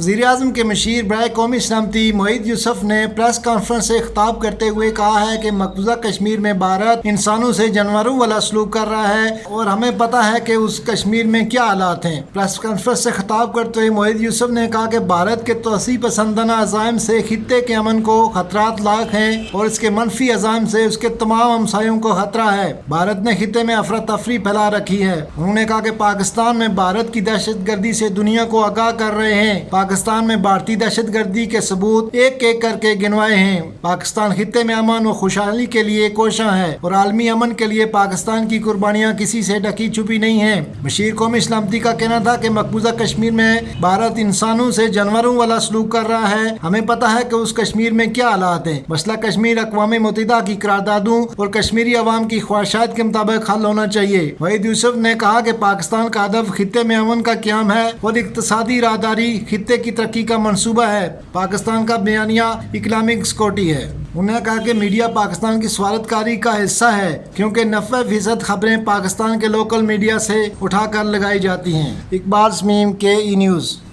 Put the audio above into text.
وزیر اعظم کے مشیر برائے قومی سلامتی معید یوسف نے پریس کانفرنس سے خطاب کرتے ہوئے کہا ہے کہ مقبوضہ کشمیر میں بھارت انسانوں سے جانوروں والا سلوک کر رہا ہے اور ہمیں پتہ ہے کہ اس کشمیر میں کیا حالات ہیں۔ پریس کانفرنس سے خطاب کرتے ہوئے معید یوسف نے کہا کہ بھارت کے توسیع پسندانہ عزائم سے خطے کے امن کو خطرات لاحق ہیں اور اس کے منفی عزائم سے اس کے تمام ہمسایوں کو خطرہ ہے۔ بھارت نے خطے میں افراتفری پھیلا رکھی ہے۔ انہوں نے کہا کہ پاکستان میں بھارت کی دہشت گردی سے دنیا کو آگاہ کر رہے ہیں۔ پاکستان میں بھارتی دہشت گردی کے ثبوت ایک ایک کر کے گنوائے ہیں۔ پاکستان خطے میں امن و خوشحالی کے لیے کوشاں ہے اور عالمی امن کے لیے پاکستان کی قربانیاں کسی سے ڈھکی چھپی نہیں ہیں۔ مشیر قومی سلامتی کا کہنا تھا کہ مقبوضہ کشمیر میں بھارت انسانوں سے جانوروں والا سلوک کر رہا ہے۔ ہمیں پتہ ہے کہ اس کشمیر میں کیا حالات ہیں۔ مسئلہ کشمیر اقوام متحدہ کی قراردادوں اور کشمیری عوام کی خواہشات کے مطابق حل ہونا چاہیے۔ معید یوسف نے کہا کہ پاکستان کا ہدف خطے میں امن کا قیام ہے اور اقتصادی راہداری خطے کی ترقی کا منصوبہ ہے۔ پاکستان کا بیانیہ اکنامک سیکورٹی ہے۔ انہوں نے کہا کہ میڈیا پاکستان کی سفارتکاری کا حصہ ہے کیونکہ 90% خبریں پاکستان کے لوکل میڈیا سے اٹھا کر لگائی جاتی ہیں۔ Iqbal Sameem, KE news.